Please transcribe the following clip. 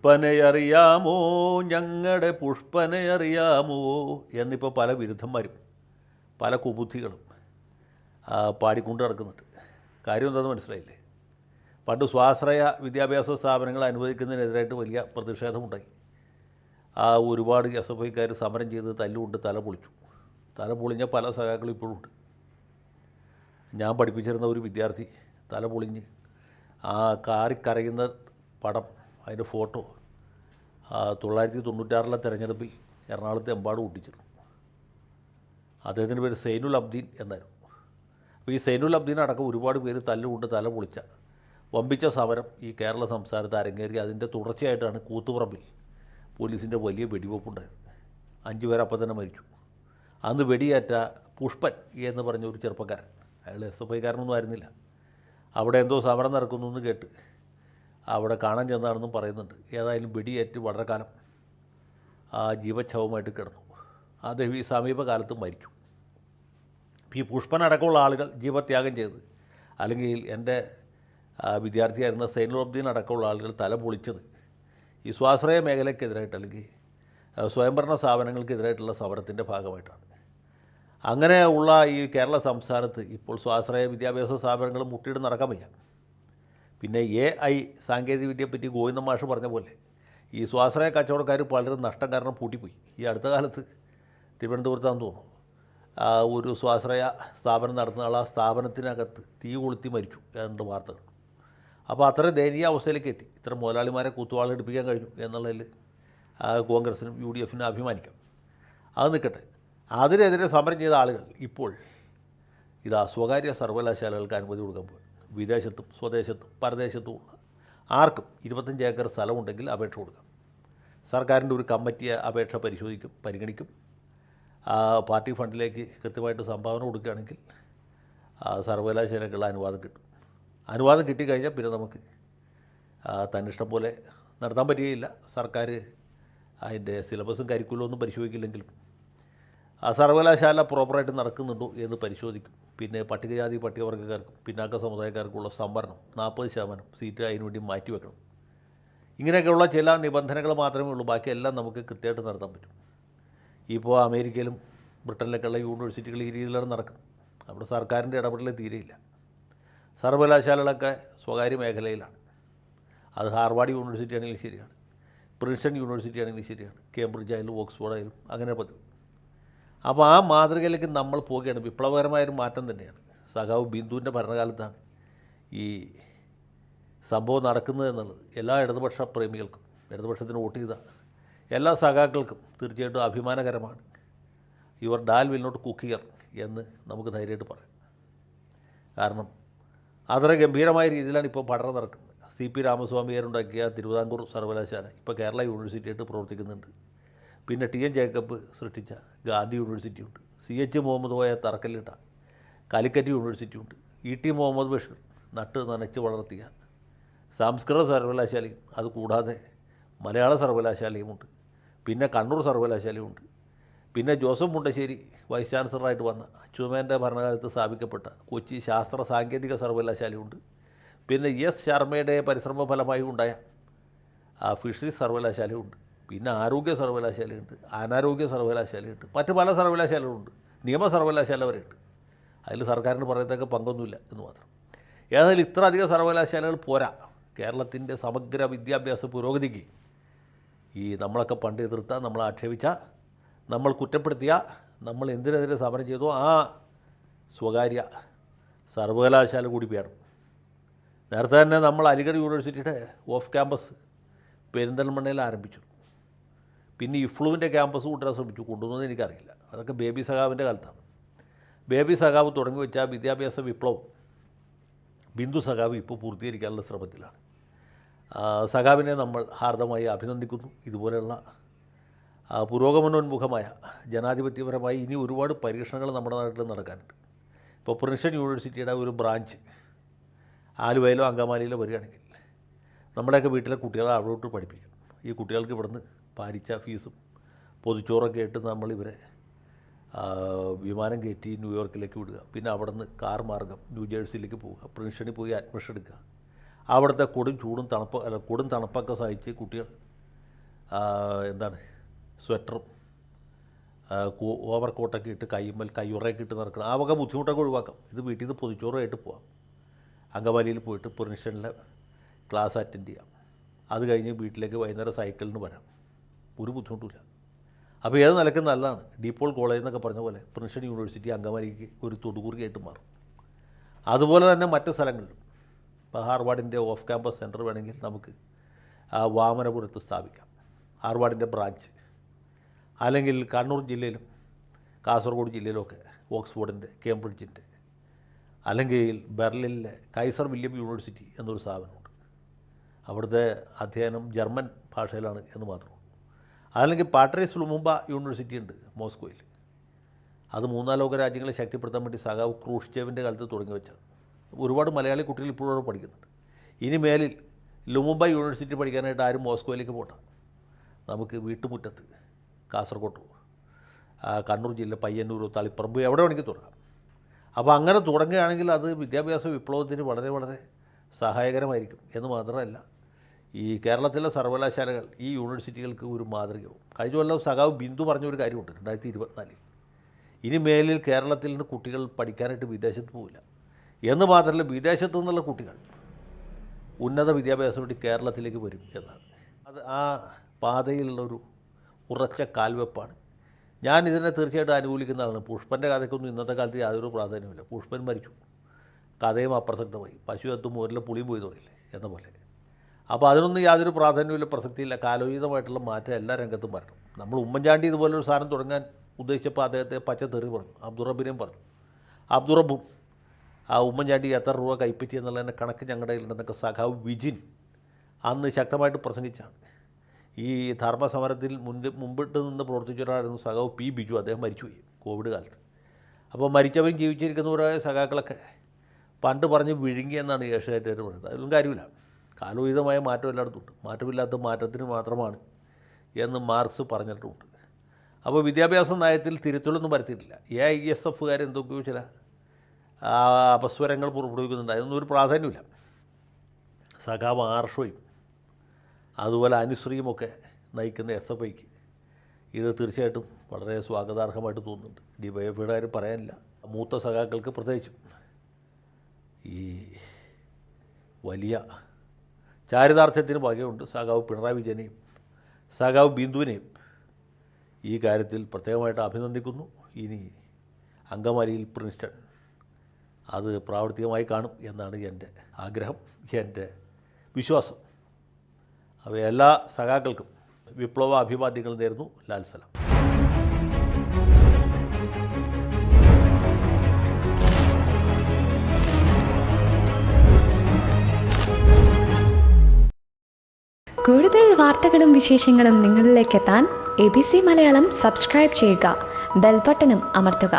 പുഷ്പനെയറിയാമോ, ഞങ്ങളുടെ പുഷ്പനെയറിയാമോ എന്നിപ്പോൾ പല വിരുദ്ധന്മാരും പല കുബുദ്ധികളും പാടിക്കൊണ്ട് നടക്കുന്നുണ്ട്. കാര്യം എന്താണെന്ന് മനസ്സിലായില്ലേ? പണ്ട് സ്വാശ്രയ വിദ്യാഭ്യാസ സ്ഥാപനങ്ങൾ അനുവദിക്കുന്നതിനെതിരായിട്ട് വലിയ പ്രതിഷേധമുണ്ടായി. ഒരുപാട് എസ് എഫ് ഐക്കാർ സമരം ചെയ്ത് തല്ലുകൊണ്ട് തല പൊളിച്ചു. തല പൊളിഞ്ഞ പല സഖാക്കളും ഇപ്പോഴും ഉണ്ട്. ഞാൻ പഠിപ്പിച്ചിരുന്ന ഒരു വിദ്യാർത്ഥി തല പൊളിഞ്ഞ് കാറിക്കരയുന്ന പടം, അതിൻ്റെ ഫോട്ടോ 1996 തെരഞ്ഞെടുപ്പിൽ എറണാകുളത്ത് എമ്പാടും ഒട്ടിച്ചിരുന്നു. അദ്ദേഹത്തിൻ്റെ പേര് സൈനുൽ അബ്ദീൻ എന്നായിരുന്നു. അപ്പോൾ ഈ സൈനുൽ അബ്ദീൻ അടക്കം ഒരുപാട് പേര് തല്ലുകൊണ്ട് തല പൊളിച്ച വമ്പിച്ച സമരം ഈ കേരള സംസ്ഥാനത്ത് അരങ്ങേറി. അതിൻ്റെ തുടർച്ചയായിട്ടാണ് കൂത്തുപറമ്പിൽ പോലീസിൻ്റെ വലിയ വെടിവെപ്പുണ്ടായത്. 5 പേർ അപ്പം തന്നെ മരിച്ചു. അന്ന് വെടിയേറ്റ പുഷ്പൻ എന്ന് പറഞ്ഞ ഒരു ചെറുപ്പക്കാരൻ, അയാൾ എസ് എഫ് ഐക്കാരനൊന്നും ആയിരുന്നില്ല, അവിടെ എന്തോ സമരം നടക്കുന്നു എന്ന് കേട്ട് അവിടെ കാണാൻ ചെന്നാണെന്നും പറയുന്നുണ്ട്. ഏതായാലും വെടിയേറ്റ് വളരെ കാലം ജീവച്ഛവമായിട്ട് കിടന്നു. അദ്ദേഹം ഈ സമീപകാലത്ത് മരിച്ചു. ഈ പുഷ്പനടക്കമുള്ള ആളുകൾ ജീവത്യാഗം ചെയ്ത്, അല്ലെങ്കിൽ എൻ്റെ വിദ്യാർത്ഥിയായിരുന്ന സൈനുൽ അബ്ദീൻ അടക്കമുള്ള ആളുകൾ തല പൊളിച്ചത് ഈ സ്വാശ്രയ മേഖലയ്ക്കെതിരായിട്ട്, അല്ലെങ്കിൽ സ്വയംഭരണ സ്ഥാപനങ്ങൾക്കെതിരായിട്ടുള്ള സമരത്തിൻ്റെ ഭാഗമായിട്ടാണ്. അങ്ങനെ ഉള്ള ഈ കേരള സംസ്ഥാനത്ത് ഇപ്പോൾ സ്വാശ്രയ വിദ്യാഭ്യാസ സ്ഥാപനങ്ങൾ മുട്ടിയിട്ട് നടക്കാൻ വയ്യ. പിന്നെ AI സാങ്കേതികവിദ്യയെപ്പറ്റി ഗോവിന്ദൻ മാഷ് പറഞ്ഞ പോലെ ഈ സ്വാശ്രയ കച്ചവടക്കാർ പലരും നഷ്ടം കാരണം പൂട്ടിപ്പോയി. ഈ അടുത്ത കാലത്ത് തിരുവനന്തപുരത്താണെന്ന് തോന്നുന്നു, ഒരു സ്വാശ്രയ സ്ഥാപനം നടത്തുന്ന ആൾ ആ സ്ഥാപനത്തിനകത്ത് തീ കൊളുത്തി മരിച്ചു എന്ന വാർത്തകൾ. അപ്പോൾ അത്ര ദയനീയ അവസ്ഥയിലേക്ക് എത്തി. ഇത്ര മുതലാളിമാരെ കുത്തുവാളെടുപ്പിക്കാൻ കഴിഞ്ഞു എന്നുള്ളതിൽ കോൺഗ്രസിനും UDFനും അഭിമാനിക്കാം. അത് നിൽക്കട്ടെ. അതിനെതിരെ സമരം ചെയ്ത ആളുകൾ ഇപ്പോൾ സ്വകാര്യ സർവകലാശാലകൾക്ക് അനുമതി കൊടുക്കാൻ പോകും. വിദേശത്തും സ്വദേശത്തും പരദേശത്തുമുള്ള ആർക്കും 25 ഏക്കർ സ്ഥലമുണ്ടെങ്കിൽ അപേക്ഷ കൊടുക്കാം. സർക്കാരിൻ്റെ ഒരു കമ്മിറ്റിയെ അപേക്ഷ പരിഗണിക്കും. പാർട്ടി ഫണ്ടിലേക്ക് കൃത്യമായിട്ട് സംഭാവന കൊടുക്കുകയാണെങ്കിൽ സർവകലാശാലയ്ക്കുള്ള അനുവാദം കിട്ടും. അനുവാദം കിട്ടിക്കഴിഞ്ഞാൽ പിന്നെ നമുക്ക് തന്നിഷ്ടം പോലെ നടത്താൻ പറ്റുകയില്ല. സർക്കാർ അതിൻ്റെ സിലബസും കരിക്കുലമൊന്നും പരിശോധിക്കില്ലെങ്കിലും സർവകലാശാല പ്രോപ്പറായിട്ട് നടക്കുന്നുണ്ടോ എന്ന് പരിശോധിക്കും. പിന്നെ പട്ടികജാതി പട്ടികവർഗ്ഗക്കാർക്കും പിന്നാക്ക സമുദായക്കാർക്കുള്ള സംവരണം 40% സീറ്റ് അതിനുവേണ്ടി മാറ്റിവെക്കണം. ഇങ്ങനെയൊക്കെയുള്ള ചില നിബന്ധനകൾ മാത്രമേ ഉള്ളൂ. ബാക്കിയെല്ലാം നമുക്ക് കൃത്യമായിട്ട് നടത്താൻ പറ്റും. ഇപ്പോൾ അമേരിക്കയിലും ബ്രിട്ടനിലൊക്കെയുള്ള യൂണിവേഴ്സിറ്റികൾ ഈ രീതിയിലാണ് നടക്കുന്നത്. അവിടെ സർക്കാരിൻ്റെ ഇടപെടൽ തീരെയില്ല. സർവകലാശാലകളൊക്കെ സ്വകാര്യ മേഖലയിലാണ്. അത് ഹാർവാർഡ് യൂണിവേഴ്സിറ്റി ആണെങ്കിലും ശരിയാണ്, പ്രിൻസ്റ്റൺ യൂണിവേഴ്സിറ്റി ആണെങ്കിലും ശരിയാണ്, കേംബ്രിഡ്ജ് ആയാലും ഓക്സ്ഫോർഡ് ആയാലും അങ്ങനെ പതിവ്. അപ്പോൾ ആ മാതൃകയിലേക്ക് നമ്മൾ പോവുകയാണ്. വിപ്ലവകരമായൊരു മാറ്റം തന്നെയാണ്. സഖാവ് ബിന്ദുവിൻ്റെ ഭരണകാലത്താണ് ഈ സംഭവം നടക്കുന്നത് എന്നുള്ളത് എല്ലാ ഇടതുപക്ഷ പ്രേമികൾക്കും, ഇടതുപക്ഷത്തിന് വോട്ട് ചെയ്ത എല്ലാ സഖാക്കൾക്കും തീർച്ചയായിട്ടും അഭിമാനകരമാണ്. Your dal will not cook here എന്ന് നമുക്ക് ധൈര്യമായിട്ട് പറയാം. കാരണം അത്ര ഗംഭീരമായ രീതിയിലാണ് ഇപ്പോൾ പഠനം നടക്കുന്നത്. CP രാമസ്വാമിയാരുണ്ടാക്കിയ തിരുവിതാംകൂർ സർവകലാശാല ഇപ്പോൾ കേരള യൂണിവേഴ്സിറ്റിയായിട്ട് പ്രവർത്തിക്കുന്നുണ്ട്. പിന്നെ TN ജേക്കബ് സൃഷ്ടിച്ച ഗാന്ധി യൂണിവേഴ്സിറ്റിയുണ്ട്. CH മുഹമ്മദ് കോയ തറക്കല്ലിട്ട കാലിക്കറ്റ് യൂണിവേഴ്സിറ്റിയുണ്ട്. ET മുഹമ്മദ് ബഷീർ നട്ട് നനച്ച് വളർത്തിയ സംസ്കൃത സർവകലാശാലയും, അതുകൂടാതെ മലയാള സർവകലാശാലയുമുണ്ട്. പിന്നെ കണ്ണൂർ സർവകലാശാലയുമുണ്ട്. പിന്നെ ജോസഫ് മുണ്ടശ്ശേരി വൈസ് ചാൻസലറായിട്ട് വന്ന അച്യുതമേനോൻ്റെ ഭരണകാലത്ത് സ്ഥാപിക്കപ്പെട്ട കൊച്ചി ശാസ്ത്ര സാങ്കേതിക സർവകലാശാലയുണ്ട്. പിന്നെ S ശർമ്മയുടെ പരിശ്രമ ഫലമായി ഉണ്ടായ ഫിഷറീസ് സർവകലാശാലയുണ്ട്. പിന്നെ ആരോഗ്യ സർവകലാശാലയുണ്ട്, അനാരോഗ്യ സർവകലാശാലയുണ്ട്, മറ്റ് പല സർവകലാശാലകളുണ്ട്, നിയമ സർവകലാശാല വരെയുണ്ട്. അതിൽ സർക്കാരിന് പറയത്തക്ക പങ്കൊന്നുമില്ല എന്ന് മാത്രം. ഏതായാലും ഇത്ര അധികം സർവകലാശാലകൾ പോരാ കേരളത്തിൻ്റെ സമഗ്ര വിദ്യാഭ്യാസ പുരോഗതിക്ക്. ഈ നമ്മളൊക്കെ പണ്ട് എതിർത്ത, നമ്മൾ ആക്ഷേപിച്ച, നമ്മൾ കുറ്റപ്പെടുത്തിയ, നമ്മൾ എന്തിനെതിരെ സമരം ചെയ്തോ ആ സ്വകാര്യ സർവകലാശാല കൂടി വേണം. നേരത്തെ തന്നെ നമ്മൾ അലിഗഡ് യൂണിവേഴ്സിറ്റിയുടെ ഓഫ് ക്യാമ്പസ് പെരിന്തൽമണ്ണയിൽ ആരംഭിച്ചു. പിന്നെ ഇഫ്ലുവിൻ്റെ ക്യാമ്പസ് കൊണ്ടുവരാൻ ശ്രമിച്ചു. കൊണ്ടുവന്നത് എനിക്കറിയില്ല. അതൊക്കെ ബേബി സഖാവിൻ്റെ കാലത്താണ്. ബേബി സഖാവ് തുടങ്ങി വെച്ച വിദ്യാഭ്യാസ വിപ്ലവം ബിന്ദു സഖാവ് ഇപ്പോൾ പൂർത്തീകരിക്കാനുള്ള ശ്രമത്തിലാണ്. സഖാവിനെ നമ്മൾ ഹാർദമായി അഭിനന്ദിക്കുന്നു. ഇതുപോലെയുള്ള പുരോഗമനോന്മുഖമായ ജനാധിപത്യപരമായി ഇനി ഒരുപാട് പരീക്ഷണങ്ങൾ നമ്മുടെ നാട്ടിൽ നടക്കാനുണ്ട്. ഇപ്പോൾ പ്രിൻസ്റ്റൺ യൂണിവേഴ്സിറ്റിയുടെ ഒരു ബ്രാഞ്ച് ആലുവയിലോ അങ്കമാലിയിലോ വരികയാണെങ്കിൽ നമ്മുടെയൊക്കെ വീട്ടിലെ കുട്ടികളെ അവിടോട്ട് പഠിപ്പിക്കും. ഈ കുട്ടികൾക്ക് ഇവിടുന്ന് പാരിച്ച ഫീസും പൊതിച്ചോറൊക്കെ ആയിട്ട് നമ്മളിവരെ വിമാനം കയറ്റി ന്യൂയോർക്കിലേക്ക് വിടുക. പിന്നെ അവിടെ നിന്ന് കാർ മാർഗം ന്യൂജേഴ്സിയിലേക്ക് പോവുക, പ്രിൻസ്റ്റണിൽ പോയി അഡ്മിഷൻ എടുക്കുക. അവിടുത്തെ കൊടും തണുപ്പൊക്കെ സഹിച്ച് കുട്ടികൾ എന്താണ് സ്വെറ്ററും ഓവർ കോട്ടൊക്കെ ഇട്ട് കയ്യുറയൊക്കെ ഇട്ട് നടക്കണം. ആ വക ബുദ്ധിമുട്ടൊക്കെ ഒഴിവാക്കാം. ഇത് വീട്ടിൽ നിന്ന് പൊതിച്ചോറുമായിട്ട് പോവാം. അങ്കമാലിയിൽ പോയിട്ട് പ്രിൻസ്റ്റണിലെ ക്ലാസ് അറ്റൻഡ് ചെയ്യാം. അത് കഴിഞ്ഞ് വീട്ടിലേക്ക് വൈകുന്നേരം സൈക്കിളിന് വരാം. ഒരു ബുദ്ധിമുട്ടില്ല. അപ്പോൾ ഏത് നിലയ്ക്ക് നല്ലതാണ്. ഡീപോൾ കോളേജ് എന്നൊക്കെ പറഞ്ഞ പോലെ പ്രിൻസ്റ്റൺ യൂണിവേഴ്സിറ്റി അങ്കമാലിക്ക് ഒരു തൊടുകുറിയായിട്ട് മാറും. അതുപോലെ തന്നെ മറ്റ് സ്ഥലങ്ങളിലും ഇപ്പോൾ ഹാർവാർഡിൻ്റെ ഓഫ് ക്യാമ്പസ് സെൻറ്റർ വേണമെങ്കിൽ നമുക്ക് വാമനപുരത്ത് സ്ഥാപിക്കാം, ഹാർവാർഡിൻ്റെ ബ്രാഞ്ച്. അല്ലെങ്കിൽ കണ്ണൂർ ജില്ലയിലും കാസർഗോഡ് ജില്ലയിലുമൊക്കെ ഓക്സ്ഫോർഡിൻ്റെ, കേംബ്രിഡ്ജിൻ്റെ, അല്ലെങ്കിൽ ബെർലിനിലെ കൈസർ വില്യം യൂണിവേഴ്സിറ്റി എന്നൊരു സ്ഥാപനമുണ്ട്. അവിടുത്തെ അധ്യയനം ജർമ്മൻ ഭാഷയിലാണ് എന്ന് മാത്രമേ. അതല്ലെങ്കിൽ പാട്രീസ് ലുമുമ്പ യൂണിവേഴ്സിറ്റി ഉണ്ട് മോസ്കോയിൽ. അത് മൂന്നാം ലോക രാജ്യങ്ങളെ ശക്തിപ്പെടുത്താൻ വേണ്ടി സഖാവ് ക്രൂഷ്ചേവിൻ്റെ കാലത്ത് തുടങ്ങി വെച്ചാണ്. ഒരുപാട് മലയാളി കുട്ടികൾ ഇപ്പോഴും അവിടെ പഠിക്കുന്നുണ്ട്. ഇനി മേലിൽ ലുമുമ്പ യൂണിവേഴ്സിറ്റി പഠിക്കാനായിട്ട് ആരും മോസ്കോയിലേക്ക് പോകണ്ട. നമുക്ക് വീട്ടുമുറ്റത്ത് കാസർഗോട്ടോ കണ്ണൂർ ജില്ല പയ്യന്നൂരോ തളിപ്പറമ്പ് എവിടെ വേണമെങ്കിൽ തുടങ്ങാം. അപ്പോൾ അങ്ങനെ തുടങ്ങുകയാണെങ്കിൽ അത് വിദ്യാഭ്യാസ വിപ്ലവത്തിന് വളരെ വളരെ സഹായകരമായിരിക്കും എന്ന് മാത്രമല്ല, ഈ കേരളത്തിലെ സർവകലാശാലകൾ ഈ യൂണിവേഴ്സിറ്റികൾക്ക് ഒരു മാതൃകയാവും. കഴിഞ്ഞ കൊല്ലം സഖാവ് ബിന്ദു പറഞ്ഞൊരു കാര്യമുണ്ട് 2024. ഇനി മേലിൽ കേരളത്തിൽ നിന്ന് കുട്ടികൾ പഠിക്കാനായിട്ട് വിദേശത്ത് പോവില്ല എന്ന് മാത്രമല്ല, വിദേശത്തു നിന്നുള്ള കുട്ടികൾ ഉന്നത വിദ്യാഭ്യാസം വേണ്ടി കേരളത്തിലേക്ക് വരും എന്നാണ്. അത് ആ പാതയിലുള്ളൊരു ഉറച്ച കാൽവെപ്പാണ്. ഞാൻ ഇതിനെ തീർച്ചയായിട്ടും അനുകൂലിക്കുന്ന ആളാണ്. പുഷ്പൻ്റെ കഥയ്ക്കൊന്നും ഇന്നത്തെ കാലത്ത് യാതൊരു പ്രാധാന്യമില്ല. പുഷ്പൻ മരിച്ചു, കഥയും അപ്രസക്തമായി. പശു എത്തും മോരിലെ പുളിയും പോയി തുടങ്ങില്ലേ എന്ന പോലെ. അപ്പോൾ അതിനൊന്നും യാതൊരു പ്രാധാന്യമില്ല, പ്രസക്തിയില്ല. കാലോചിതമായിട്ടുള്ള മാറ്റം എല്ലാ രംഗത്തും വരണം. നമ്മൾ ഉമ്മൻചാണ്ടി ഇതുപോലൊരു സാധനം തുടങ്ങാൻ ഉദ്ദേശിച്ചപ്പോൾ അദ്ദേഹത്തെ പച്ചത്തെറി പറഞ്ഞു. അബ്ദുറബിനെയും പറഞ്ഞു. അബ്ദുറബും ആ ഉമ്മൻചാണ്ടി എത്ര രൂപ കൈപ്പറ്റി എന്നുള്ളതിൻ്റെ കണക്ക് ഞങ്ങളുടെ കയ്യിലുണ്ടെന്നൊക്കെ സഖാവ് വിജിൻ അന്ന് ശക്തമായിട്ട് പ്രസംഗിച്ചാണ്. ഈ ധർമ്മസമരത്തിൽ മുമ്പിട്ട് നിന്ന് പ്രവർത്തിച്ച ഒരാളായിരുന്നു സഖാവ് പി ബിജു. അദ്ദേഹം മരിച്ചുപോയി കോവിഡ് കാലത്ത്. അപ്പോൾ മരിച്ചവരും ജീവിച്ചിരിക്കുന്നവരായ സഖാക്കളൊക്കെ പണ്ട് പറഞ്ഞ് വിഴുങ്ങിയെന്നാണ് ഏഷ്യാനെറ്റുകാർ പറയുന്നത്. അതിലൊന്നും കാര്യമില്ല. കാലോചിതമായ മാറ്റം എല്ലായിടത്തും ഉണ്ട്. മാറ്റമില്ലാത്ത മാറ്റത്തിന് മാത്രമാണ് എന്ന് മാർക്സ് പറഞ്ഞിട്ടുമുണ്ട്. അപ്പോൾ വിദ്യാഭ്യാസ നയത്തിൽ തിരുത്തലൊന്നും വരുത്തിയിട്ടില്ല. AISF എന്തൊക്കെയോ ചില അപസ്വരങ്ങൾ പുറപ്പെടുവിക്കുന്നുണ്ട്. അതൊന്നും ഒരു പ്രാധാന്യമില്ല. സഖാവ് ആർഷോയും അതുപോലെ അനുശ്രീയുമൊക്കെ നയിക്കുന്ന SFIക്ക് ഇത് തീർച്ചയായിട്ടും വളരെ സ്വാഗതാർഹമായിട്ട് തോന്നുന്നുണ്ട്. DYFIയുടെ കാര്യം പറയാനില്ല. മൂത്ത സഖാക്കൾക്ക് പ്രത്യേകിച്ചും ഈ വലിയ ചാരിതാർത്ഥ്യത്തിന് വകയുണ്ട്. സഖാവ് പിണറായി വിജയനെയും സഖാവ് ബിന്ദുവിനെയും ഈ കാര്യത്തിൽ പ്രത്യേകമായിട്ട് അഭിനന്ദിക്കുന്നു. ഇനി അങ്കമാലിയിൽ പ്രിൻസ്റ്റൺ അത് പ്രാവർത്തികമായി കാണും എന്നാണ് എൻ്റെ ആഗ്രഹം, എൻ്റെ വിശ്വാസം. അപ്പോൾ എല്ലാ സഖാക്കൾക്കും വിപ്ലവ അഭിവാദ്യങ്ങൾ നേരുന്നു. ലാൽ സലാം. കൂടുതൽ വാർത്തകളും വിശേഷങ്ങളും നിങ്ങളിലേക്ക് എത്താൻ ABC മലയാളം സബ്സ്ക്രൈബ് ചെയ്യുക, ബെൽ ബട്ടണും അമർത്തുക.